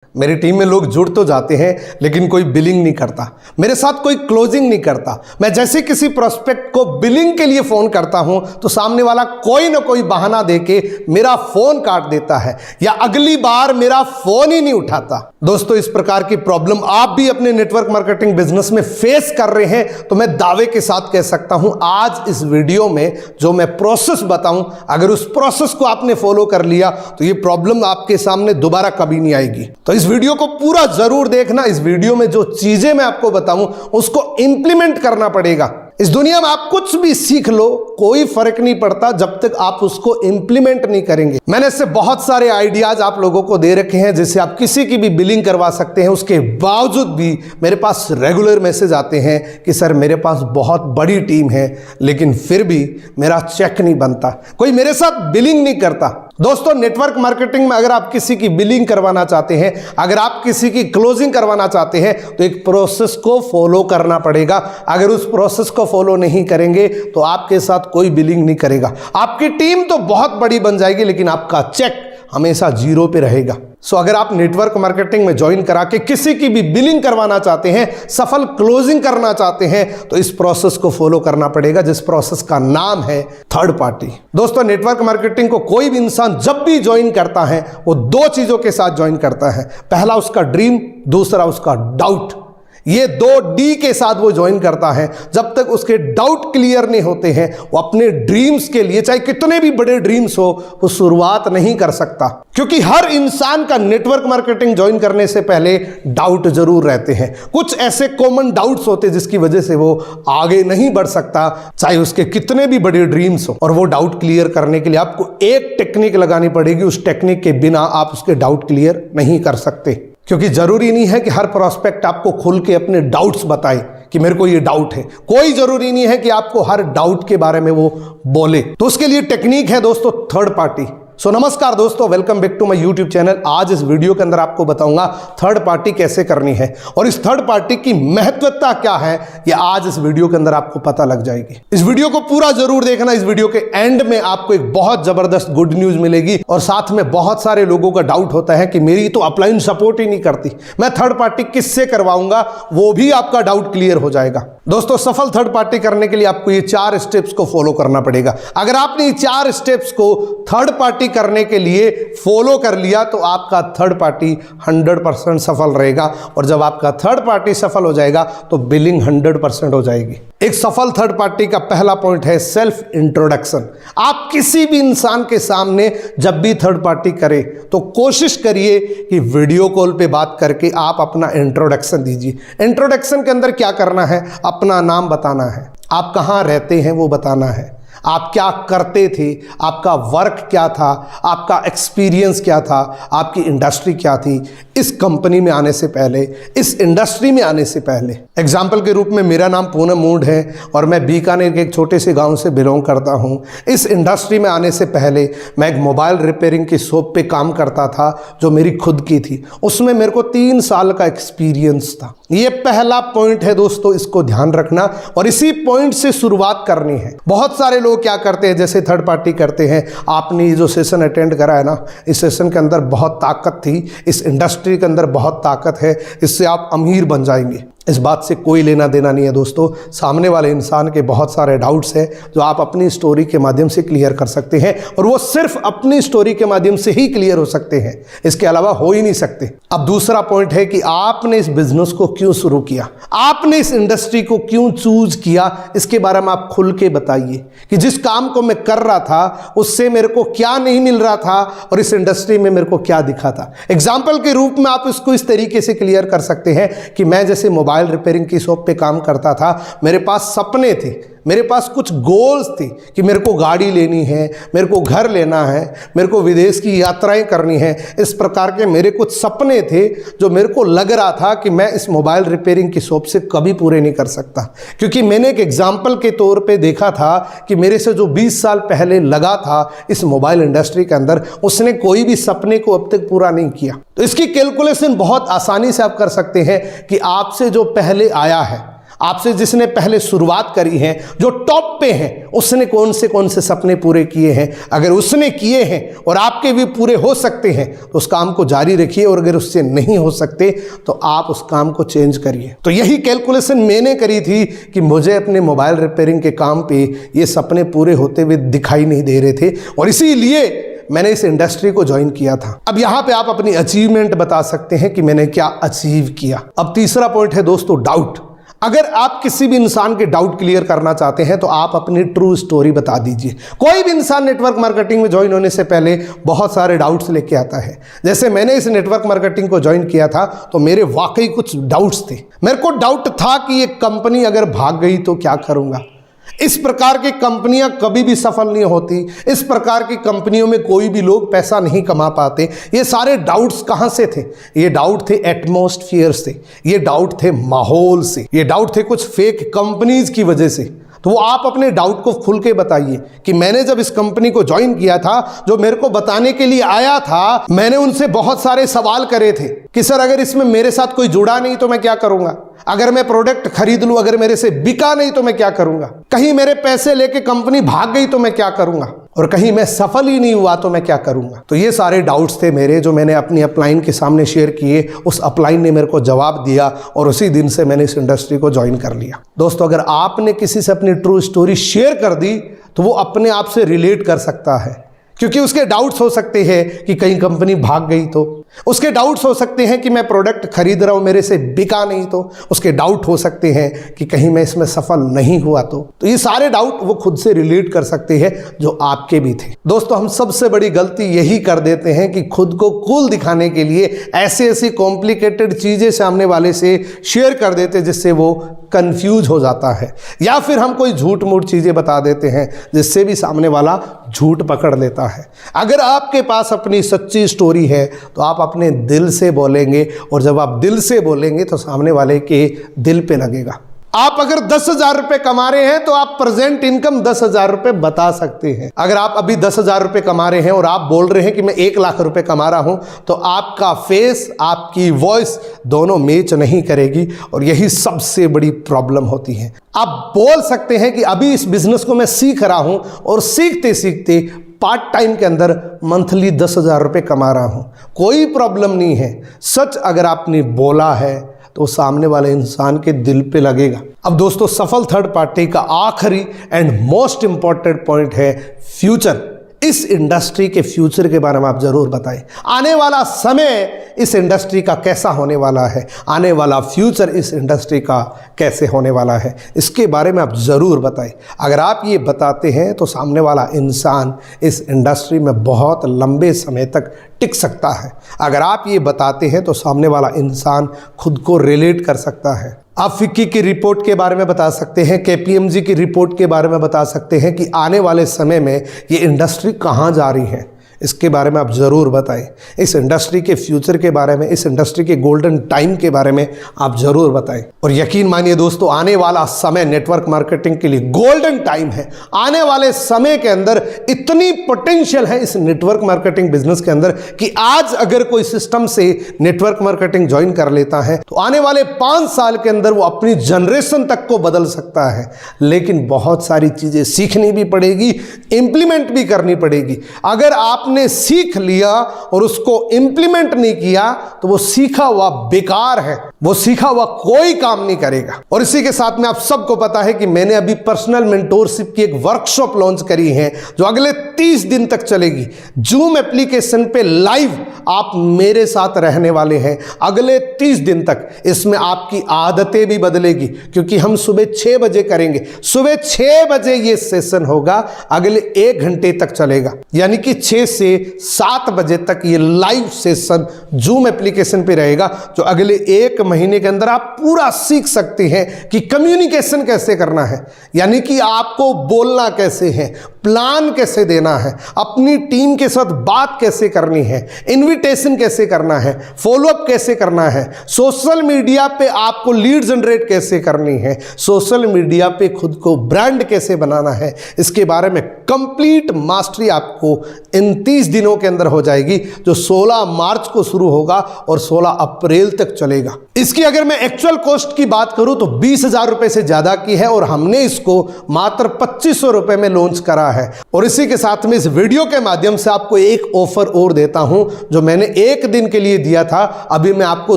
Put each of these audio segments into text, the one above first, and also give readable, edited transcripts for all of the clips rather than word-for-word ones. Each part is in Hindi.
मेरी टीम में लोग जुड़ तो जाते हैं लेकिन कोई बिलिंग नहीं करता, मेरे साथ कोई क्लोजिंग नहीं करता। मैं जैसे किसी प्रोस्पेक्ट को बिलिंग के लिए फोन करता हूं तो सामने वाला कोई ना कोई बहाना देके मेरा फोन काट देता है या अगली बार मेरा फोन ही नहीं उठाता। दोस्तों, इस प्रकार की प्रॉब्लम आप भी अपने नेटवर्क मार्केटिंग बिजनेस में फेस कर रहे हैं तो मैं दावे के साथ कह सकता हूं आज इस वीडियो में जो मैं प्रोसेस बताऊं, अगर उस प्रोसेस को आपने फॉलो कर लिया तो ये प्रॉब्लम आपके सामने दोबारा कभी नहीं आएगी। तो इस वीडियो को पूरा जरूर देखना। इस वीडियो में जो चीजें मैं आपको बताऊं उसको इंप्लीमेंट करना पड़ेगा। इस दुनिया में आप कुछ भी सीख लो, कोई फर्क नहीं पड़ता जब तक आप उसको इंप्लीमेंट नहीं करेंगे। मैंने इससे बहुत सारे आइडियाज आप लोगों को दे रखे हैं जिससे आप किसी की भी बिलिंग करवा सकते हैं। उसके बावजूद भी मेरे पास रेगुलर मैसेज आते हैं कि सर मेरे पास बहुत बड़ी टीम है लेकिन फिर भी मेरा चेक नहीं बनता, कोई मेरे साथ बिलिंग नहीं करता। दोस्तों, नेटवर्क मार्केटिंग में अगर आप किसी की बिलिंग करवाना चाहते हैं, अगर आप किसी की क्लोजिंग करवाना चाहते हैं तो एक प्रोसेस को फॉलो करना पड़ेगा। अगर उस प्रोसेस को फॉलो नहीं करेंगे तो आपके साथ कोई बिलिंग नहीं करेगा। आपकी टीम तो बहुत बड़ी बन जाएगी लेकिन आपका चेक हमेशा जीरो पे रहेगा। सो अगर आप नेटवर्क मार्केटिंग में ज्वाइन करा के किसी की भी बिलिंग करवाना चाहते हैं, सफल क्लोजिंग करना चाहते हैं तो इस प्रोसेस को फॉलो करना पड़ेगा जिस प्रोसेस का नाम है थर्ड पार्टी। दोस्तों, नेटवर्क मार्केटिंग को कोई भी इंसान जब भी ज्वाइन करता है वो दो चीजों के साथ ज्वाइन करता है। पहला उसका ड्रीम, दूसरा उसका डाउट। ये दो डी के साथ वो ज्वाइन करता है। जब तक उसके डाउट क्लियर नहीं होते हैं वो अपने ड्रीम्स के लिए, चाहे कितने भी बड़े ड्रीम्स हो, वो शुरुआत नहीं कर सकता। क्योंकि हर इंसान का नेटवर्क मार्केटिंग ज्वाइन करने से पहले डाउट जरूर रहते हैं। कुछ ऐसे कॉमन डाउट्स होते हैं जिसकी वजह से वो आगे नहीं बढ़ सकता, चाहे उसके कितने भी बड़े ड्रीम्स हो। और वो डाउट क्लियर करने के लिए आपको एक टेक्निक लगानी पड़ेगी। उस टेक्निक के बिना आप उसके डाउट क्लियर नहीं कर सकते। क्योंकि जरूरी नहीं है कि हर प्रोस्पेक्ट आपको खुल के अपने डाउट्स बताए कि मेरे को ये डाउट है। कोई जरूरी नहीं है कि आपको हर डाउट के बारे में वो बोले। तो उसके लिए टेक्निक है दोस्तों थर्ड पार्टी। सो नमस्कार दोस्तों, welcome back to my YouTube channel. आज इस वीडियो के अंदर आपको बताऊंगा थर्ड पार्टी कैसे करनी है और इस थर्ड पार्टी की महत्वता क्या है ये आज इस वीडियो के अंदर आपको पता लग जाएगी। इस वीडियो को पूरा जरूर देखना। इस वीडियो के एंड में आपको एक बहुत जबरदस्त गुड न्यूज मिलेगी और साथ में बहुत सारे लोगों का डाउट होता है कि मेरी तो अपलाइन सपोर्ट ही नहीं करती, मैं थर्ड पार्टी किससे करवाऊंगा, वो भी आपका डाउट क्लियर हो जाएगा। दोस्तों, सफल थर्ड पार्टी करने के लिए आपको ये 4 स्टेप्स को फॉलो करना पड़ेगा। अगर आपने ये 4 स्टेप्स को थर्ड पार्टी करने के लिए फॉलो कर लिया तो आपका थर्ड पार्टी 100% सफल रहेगा। और जब आपका थर्ड पार्टी सफल हो जाएगा तो बिलिंग 100% हो जाएगी। एक सफल थर्ड पार्टी का पहला पॉइंट है सेल्फ इंट्रोडक्शन। आप किसी भी इंसान के सामने जब भी थर्ड पार्टी करें तो कोशिश करिए कि वीडियो कॉल पे बात करके आप अपना इंट्रोडक्शन दीजिए। इंट्रोडक्शन के अंदर क्या करना है, अपना नाम बताना है, आप कहाँ रहते हैं वो बताना है, आप क्या करते थे, आपका वर्क क्या था, आपका एक्सपीरियंस क्या था, आपकी इंडस्ट्री क्या थी इस कंपनी में आने से पहले, इस इंडस्ट्री में आने से पहले। एग्जाम्पल के रूप में मेरा नाम पूनम मूड है और मैं बीकानेर के एक छोटे से गांव से बिलोंग करता हूं। इस इंडस्ट्री में आने से पहले मैं एक मोबाइल रिपेयरिंग की शॉप पे काम करता था जो मेरी खुद की थी। उसमें मेरे को 3 साल का एक्सपीरियंस था। ये पहला पॉइंट है दोस्तों, इसको ध्यान रखना और इसी पॉइंट से शुरुआत करनी है। बहुत सारे लोग क्या करते हैं, जैसे थर्ड पार्टी करते हैं। आपने ये जो सेशन अटेंड करा है ना, इस सेशन के अंदर बहुत ताकत थी, इस इंडस्ट्री के अंदर बहुत ताकत है, इससे आप अमीर बन जाएंगे। इस बात से कोई लेना देना नहीं है दोस्तों। सामने वाले इंसान के बहुत सारे डाउट्स हैं जो आप अपनी स्टोरी के माध्यम से क्लियर कर सकते हैं और वो सिर्फ अपनी स्टोरी के माध्यम से ही क्लियर हो सकते हैं, इसके अलावा हो ही नहीं सकते। अब दूसरा पॉइंट है कि आपने इस बिजनेस को क्यों शुरू किया, आपने इस इंडस्ट्री को क्यों चूज किया, इसके बारे में आप खुल के बताइए कि जिस काम को मैं कर रहा था उससे मेरे को क्या नहीं मिल रहा था और इस इंडस्ट्री में मेरे को क्या दिखा था। एग्जाम्पल के रूप में आप इसको इस तरीके से क्लियर कर सकते हैं कि मैं जैसे मोबाइल रिपेयरिंग की शॉप पे काम करता था, मेरे पास सपने थे, मेरे पास कुछ गोल्स थे कि मेरे को गाड़ी लेनी है, मेरे को घर लेना है, मेरे को विदेश की यात्राएं करनी है। इस प्रकार के मेरे कुछ सपने थे जो मेरे को लग रहा था कि मैं इस मोबाइल रिपेयरिंग की शॉप से कभी पूरे नहीं कर सकता। क्योंकि मैंने एक एग्जाम्पल के तौर पे देखा था कि मेरे से जो 20 साल पहले लगा था इस मोबाइल इंडस्ट्री के अंदर, उसने कोई भी सपने को अब तक पूरा नहीं किया। तो इसकी कैलकुलेशन बहुत आसानी से आप कर सकते हैं कि आपसे जो पहले आया है, आपसे जिसने पहले शुरुआत करी है, जो टॉप पे हैं, उसने कौन से सपने पूरे किए हैं। अगर उसने किए हैं और आपके भी पूरे हो सकते हैं तो उस काम को जारी रखिए, और अगर उससे नहीं हो सकते तो आप उस काम को चेंज करिए। तो यही कैलकुलेशन मैंने करी थी कि मुझे अपने मोबाइल रिपेयरिंग के काम पे ये सपने पूरे होते हुए दिखाई नहीं दे रहे थे, और इसीलिए मैंने इस इंडस्ट्री को ज्वाइन किया था। अब यहाँ पे आप अपनी अचीवमेंट बता सकते हैं कि मैंने क्या अचीव किया। अब तीसरा पॉइंट है दोस्तों, डाउट। अगर आप किसी भी इंसान के डाउट क्लियर करना चाहते हैं तो आप अपनी ट्रू स्टोरी बता दीजिए। कोई भी इंसान नेटवर्क मार्केटिंग में ज्वाइन होने से पहले बहुत सारे डाउट्स लेके आता है। जैसे मैंने इस नेटवर्क मार्केटिंग को ज्वाइन किया था तो मेरे वाकई कुछ डाउट्स थे। मेरे को डाउट था कि ये कंपनी अगर भाग गई तो क्या करूंगा। इस प्रकार की कंपनियां कभी भी सफल नहीं होती। इस प्रकार की कंपनियों में कोई भी लोग पैसा नहीं कमा पाते। ये सारे डाउट्स कहां से थे? ये डाउट थे एटमॉस्फेयर से, ये डाउट थे माहौल से, ये डाउट थे कुछ फेक कंपनीज की वजह से। तो वो आप अपने डाउट को खुल के बताइए कि मैंने जब इस कंपनी को ज्वाइन किया था, जो मेरे को बताने के लिए आया था, मैंने उनसे बहुत सारे सवाल करे थे कि सर अगर इसमें मेरे साथ कोई जुड़ा नहीं तो मैं क्या करूंगा, अगर मैं प्रोडक्ट खरीद लूं, अगर मेरे से बिका नहीं तो मैं क्या करूंगा, कहीं मेरे पैसे लेके कंपनी भाग गई तो मैं क्या करूंगा, और कहीं मैं सफल ही नहीं हुआ तो मैं क्या करूंगा। तो ये सारे डाउट्स थे मेरे, जो मैंने अपनी अपलाइन के सामने शेयर किए। उस अपलाइन ने मेरे को जवाब दिया और उसी दिन से मैंने इस इंडस्ट्री को ज्वाइन कर लिया। दोस्तों, अगर आपने किसी से अपनी ट्रू स्टोरी शेयर कर दी तो वो अपने आप से रिलेट कर सकता है, क्योंकि उसके डाउट्स हो सकते हैं कि कहीं कंपनी भाग गई तो, उसके डाउट्स हो सकते हैं कि मैं प्रोडक्ट खरीद रहा हूं मेरे से बिका नहीं तो, उसके डाउट हो सकते हैं कि कहीं मैं इसमें सफल नहीं हुआ तो ये सारे डाउट वो खुद से रिलेट कर सकते हैं जो आपके भी थे। दोस्तों, हम सबसे बड़ी गलती यही कर देते हैं कि खुद को कूल दिखाने के लिए ऐसी कॉम्प्लिकेटेड चीजें सामने वाले से शेयर कर देते जिससे वो कंफ्यूज हो जाता है, या फिर हम कोई झूठ मूठ चीजें बता देते हैं जिससे भी सामने वाला झूठ पकड़ लेता है। अगर आपके पास अपनी सच्ची स्टोरी है तो आप अपने दिल से बोलेंगे, और जब आप दिल से बोलेंगे तो सामने वाले के दिल पे लगेगा। आप अगर 10,000 रुपए कमा रहे हैं तो आप प्रेजेंट इनकम 10,000 रुपए बता सकते हैं। अगर आप अभी 10,000 रुपए कमा रहे हैं और आप बोल रहे हैं कि मैं 1 लाख रुपए कमा रहा हूं, तो आपका फेस, आपकी वॉइस दोनों मैच नहीं करेगी, और यही सबसे बड़ी प्रॉब्लम होती है। आप बोल सकते हैं कि अभी इस बिजनेस को मैं सीख रहा हूं और सीखते सीखते पार्ट टाइम के अंदर मंथली 10,000 रुपए कमा रहा हूं, कोई प्रॉब्लम नहीं है। सच अगर आपने बोला है तो सामने वाले इंसान के दिल पे लगेगा। अब दोस्तों, सफल थर्ड पार्टी का आखिरी एंड मोस्ट इंपॉर्टेंट पॉइंट है फ्यूचर। इस इंडस्ट्री के फ्यूचर के बारे में आप जरूर बताएं। आने वाला समय इस इंडस्ट्री का कैसा होने वाला है, आने वाला फ्यूचर इस इंडस्ट्री का कैसे होने वाला है, इसके बारे में आप ज़रूर बताएं। अगर आप ये बताते हैं तो सामने वाला इंसान इस इंडस्ट्री में बहुत लंबे समय तक टिक सकता है। अगर आप ये बताते हैं तो सामने वाला इंसान खुद को रिलेट कर सकता है। आप फिक्की की रिपोर्ट के बारे में बता सकते हैं, KPMG की रिपोर्ट के बारे में बता सकते हैं कि आने वाले समय में ये इंडस्ट्री कहाँ जा रही है, इसके बारे में आप ज़रूर बताएं। इस इंडस्ट्री के फ्यूचर के बारे में, इस इंडस्ट्री के गोल्डन टाइम के बारे में आप ज़रूर बताएं। और यकीन मानिए दोस्तों, आने वाला समय नेटवर्क मार्केटिंग के लिए गोल्डन टाइम है। आने वाले समय के अंदर इतनी पोटेंशियल है इस नेटवर्क मार्केटिंग बिजनेस के अंदर कि आज अगर कोई सिस्टम से नेटवर्क मार्केटिंग ज्वाइन कर लेता है तो आने वाले 5 साल के अंदर वो अपनी जनरेशन तक को बदल सकता है। लेकिन बहुत सारी चीज़ें सीखनी भी पड़ेगी, इंप्लीमेंट भी करनी पड़ेगी। अगर आप ने सीख लिया और उसको इंप्लीमेंट नहीं किया तो वो सीखा हुआ बेकार है, वो सीखा हुआ कोई काम नहीं करेगा। और इसी के साथ में आप सबको पता है कि मैंने अभी पर्सनल मेंटोरशिप की एक वर्कशॉप लॉन्च करी है जो अगले 30 दिन तक चलेगी। जूम एप्लीकेशन पे लाइव आप मेरे साथ रहने वाले हैं अगले 30 दिन तक। इसमें आपकी आदतें भी बदलेगी, क्योंकि हम सुबह 6 बजे करेंगे। सुबह 6 बजे ये सेशन होगा, अगले 1 घंटे तक चलेगा, यानी कि 6 से 7 बजे तक ये लाइव सेशन जूम एप्लीकेशन पे रहेगा, जो अगले 1 महीने के अंदर आप पूरा सीख सकते हैं कि कम्युनिकेशन कैसे करना है, यानी कि आपको बोलना कैसे है, प्लान कैसे देना है, अपनी टीम के साथ बात कैसे करनी है, इनविटेशन कैसे करना है, फॉलोअप कैसे करना है, सोशल मीडिया पे आपको लीड जनरेट कैसे करनी है, सोशल मीडिया पे खुद को ब्रांड कैसे बनाना है, इसके बारे में कंप्लीट मास्टरी आपको इन 30 दिनों के अंदर हो जाएगी, जो 16 मार्च को शुरू होगा और 16 अप्रैल तक चलेगा। इसकी अगर मैं एक्चुअल कॉस्ट की बात करूं तो 20,000 रुपए से ज्यादा की है और हमने इसको मात्र 2500 रुपए में लॉन्च करा है। और इसी के साथ में इस वीडियो के माध्यम से आपको एक ऑफर और देता हूं, जो मैंने 1 दिन के लिए दिया था, अभी मैं आपको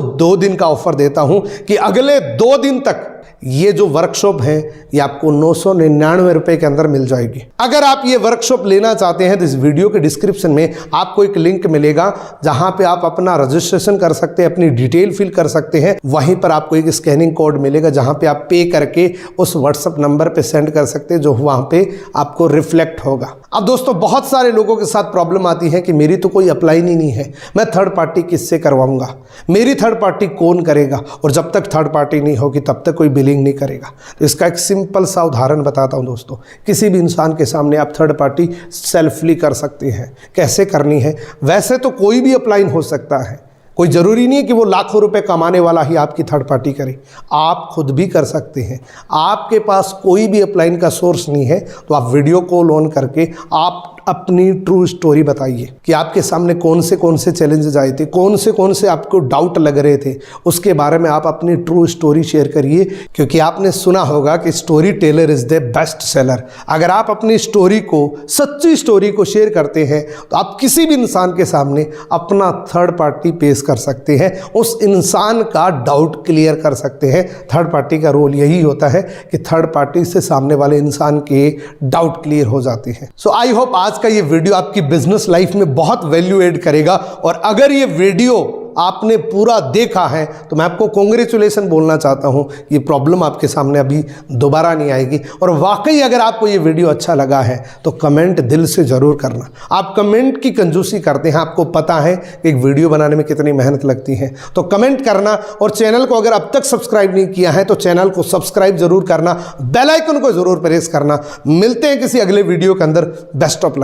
2 दिन का ऑफर देता हूं कि अगले 2 दिन तक ये जो वर्कशॉप है ये आपको 999 रुपए के अंदर मिल जाएगी। अगर आप ये वर्कशॉप लेना चाहते हैं तो इस वीडियो के डिस्क्रिप्शन में आपको एक लिंक मिलेगा, जहां पे आप अपना रजिस्ट्रेशन कर सकते हैं, अपनी डिटेल फिल कर सकते हैं। वहीं पर आपको एक स्कैनिंग कोड मिलेगा, जहां पे आप पे करके उस व्हाट्सएप नंबर पे सेंड कर सकते हैं, जो वहां पे आपको रिफ्लेक्ट होगा। अब दोस्तों, बहुत सारे लोगों के साथ प्रॉब्लम आती है कि मेरी तो कोई अपलाइन ही नहीं है, मैं थर्ड पार्टी किससे करवाऊंगा, मेरी थर्ड पार्टी कौन करेगा, और जब तक थर्ड पार्टी नहीं होगी तब तक कोई बिलिंग नहीं करेगा। तो इसका एक सिंपल सा उदाहरण बताता हूं दोस्तों। किसी भी इंसान के सामने आप थर्ड पार्टी सेल्फली कर सकते हैं। कैसे करनी है? वैसे तो कोई भी अपलाइन हो सकता है, कोई ज़रूरी नहीं है कि वो लाखों रुपए कमाने वाला ही आपकी थर्ड पार्टी करे, आप खुद भी कर सकते हैं। आपके पास कोई भी अपलाइन का सोर्स नहीं है तो आप वीडियो कॉल ऑन करके आप अपनी ट्रू स्टोरी बताइए कि आपके सामने कौन से चैलेंजेस आए थे, कौन से आपको डाउट लग रहे थे, उसके बारे में आप अपनी ट्रू स्टोरी शेयर करिए। क्योंकि आपने सुना होगा कि story teller is the best seller. अगर आप अपनी स्टोरी को, सच्ची स्टोरी को शेयर करते हैं तो आप किसी भी इंसान के सामने अपना थर्ड पार्टी पेश कर सकते हैं, उस इंसान का डाउट क्लियर कर सकते हैं। थर्ड पार्टी का रोल यही होता है कि थर्ड पार्टी से सामने वाले इंसान के डाउट क्लियर हो जाते हैं। सो आई होप आज का ये वीडियो आपकी बिजनेस लाइफ में बहुत वैल्यू ऐड करेगा। और अगर ये वीडियो आपने पूरा देखा है तो मैं आपको कांग्रेचुलेसन बोलना चाहता हूं। ये प्रॉब्लम आपके सामने अभी दोबारा नहीं आएगी। और वाकई अगर आपको ये वीडियो अच्छा लगा है तो कमेंट दिल से ज़रूर करना। आप कमेंट की कंजूसी करते हैं, आपको पता है कि एक वीडियो बनाने में कितनी मेहनत लगती है, तो कमेंट करना। और चैनल को अगर अब तक सब्सक्राइब नहीं किया है तो चैनल को सब्सक्राइब जरूर करना, बेल आइकन को जरूर प्रेस करना। मिलते हैं किसी अगले वीडियो के अंदर। Best of luck.